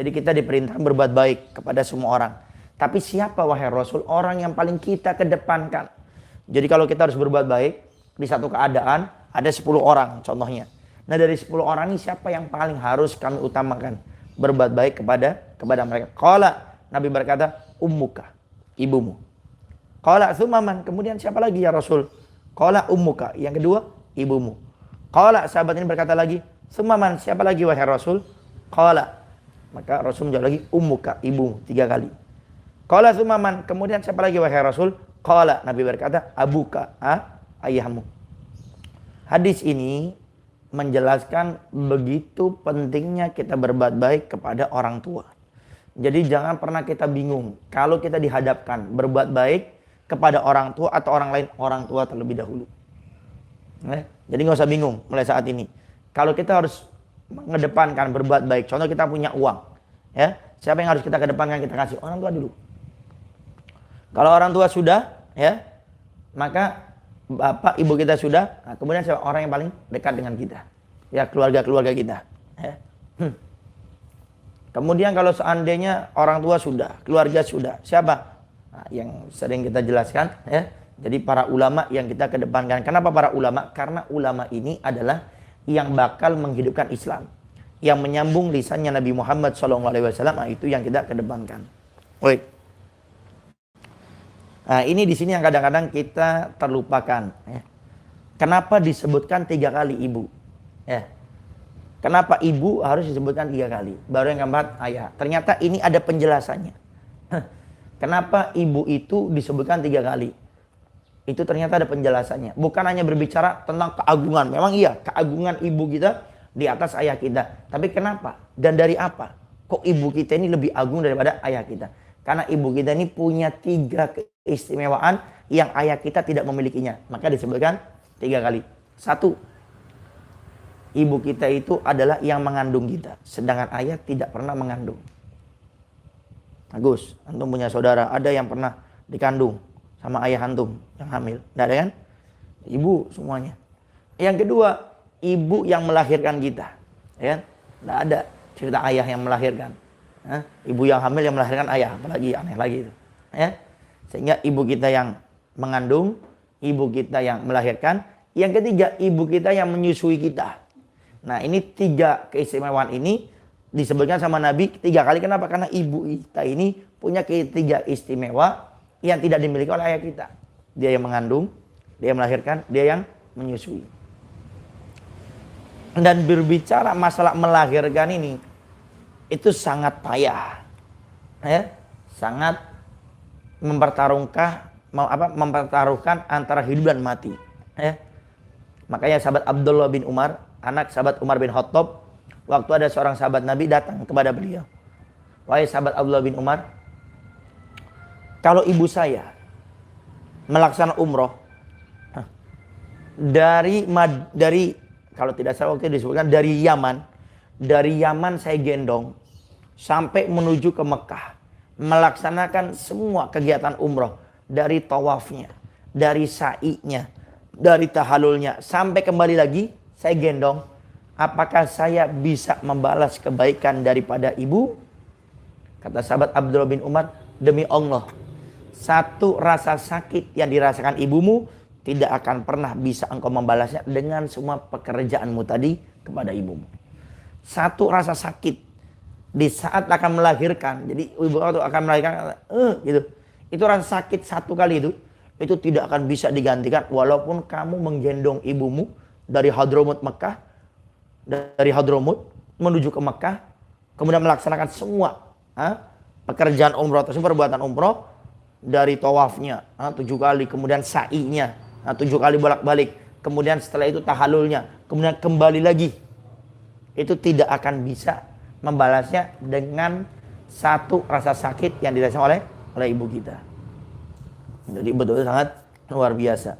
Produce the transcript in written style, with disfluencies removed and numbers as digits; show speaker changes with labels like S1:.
S1: Jadi kita diperintah berbuat baik kepada semua orang. Tapi siapa wahai Rasul orang yang paling kita kedepankan? Jadi kalau kita harus berbuat baik di satu keadaan ada 10 orang contohnya. Nah dari 10 orang ini siapa yang paling harus kami utamakan berbuat baik kepada mereka? Qala, Nabi berkata, ummuka, ibumu. Qala tsumma, kemudian siapa lagi ya Rasul? Qala ummuka, yang kedua ibumu. Qala, sahabat ini berkata lagi, tsumma, siapa lagi wahai Rasul? Qala, maka Rasul menjawab lagi, ummuka, ibumu, 3 kali. Qala tsumma, kemudian siapa lagi wahai Rasul? Qala, Nabi berkata, abuka, ayahmu. Hadis ini menjelaskan begitu pentingnya kita berbuat baik kepada orang tua. Jadi jangan pernah kita bingung kalau kita dihadapkan berbuat baik kepada orang tua atau orang tua terlebih dahulu. Jadi nggak usah bingung mulai saat ini. Kalau kita harus mengedepankan berbuat baik, contoh kita punya uang, ya siapa yang harus kita kedepankan, kita kasih orang tua dulu. Kalau orang tua sudah, ya maka bapak ibu kita sudah, nah, kemudian siapa orang yang paling dekat dengan kita, ya keluarga kita. Ya. Kemudian kalau seandainya orang tua sudah, keluarga sudah, siapa? Nah, yang sering kita jelaskan, ya. Jadi para ulama yang kita kedepankan. Kenapa para ulama? Karena ulama ini adalah yang bakal menghidupkan Islam, yang menyambung lisannya Nabi Muhammad SAW. Nah, itu yang kita kedepankan. Baik. Nah, ini di sini yang kadang-kadang kita terlupakan. Ya. Kenapa disebutkan 3 kali ibu? Ya. Kenapa ibu harus disebutkan 3 kali? Baru yang keempat ayah. Ternyata ini ada penjelasannya. Kenapa ibu itu disebutkan 3 kali? Itu ternyata ada penjelasannya. Bukan hanya berbicara tentang keagungan. Memang iya, keagungan ibu kita di atas ayah kita. Tapi kenapa? Dan dari apa? Kok ibu kita ini lebih agung daripada ayah kita? Karena ibu kita ini punya 3 keistimewaan yang ayah kita tidak memilikinya. Maka disebutkan 3 kali. 1, ibu kita itu adalah yang mengandung kita. Sedangkan ayah tidak pernah mengandung. Agus, antum punya saudara, ada yang pernah dikandung sama ayah antum yang hamil? Tidak ada kan? Ibu semuanya. Yang kedua, ibu yang melahirkan kita. Ya, tidak ada cerita ayah yang melahirkan. Ibu yang hamil yang melahirkan ayah, apalagi aneh lagi itu. Ya. Sehingga ibu kita yang mengandung, ibu kita yang melahirkan. Yang ketiga, ibu kita yang menyusui kita. Nah, ini 3 keistimewaan ini disebutkan sama Nabi 3 kali. Kenapa? Karena ibu kita ini punya 3 istimewa yang tidak dimiliki oleh ayah kita. Dia yang mengandung, dia yang melahirkan, dia yang menyusui. Dan berbicara masalah melahirkan ini, itu sangat payah, ya, sangat mempertaruhkan antara hidup dan mati. Ya. Makanya sahabat Abdullah bin Umar, anak sahabat Umar bin Khattab, waktu ada seorang sahabat Nabi datang kepada beliau, wahai sahabat Abdullah bin Umar, kalau ibu saya melaksanakan umroh dari kalau tidak salah waktu itu disebutkan dari Yaman saya gendong sampai menuju ke Mekah, melaksanakan semua kegiatan umroh, dari tawafnya, dari sa'inya, dari tahalulnya, sampai kembali lagi saya gendong. Apakah saya bisa membalas kebaikan daripada ibu? Kata sahabat Abdullah bin Umar, demi Allah, 1 rasa sakit yang dirasakan ibumu tidak akan pernah bisa engkau membalasnya dengan semua pekerjaanmu tadi kepada ibumu. 1 rasa sakit di saat akan melahirkan. Jadi ibu waktu akan melahirkan gitu. Itu rasa sakit 1 kali itu tidak akan bisa digantikan walaupun kamu menggendong ibumu dari Hadramut Mekah, dari Hadramut menuju ke Mekah, kemudian melaksanakan semua pekerjaan umroh tersebut, perbuatan umroh, dari tawafnya 7 kali, kemudian sa'inya 7 kali bolak-balik, kemudian setelah itu tahallulnya, kemudian kembali lagi. Itu tidak akan bisa membalasnya dengan 1 rasa sakit yang dirasakan oleh ibu kita. Jadi betul-betul sangat luar biasa.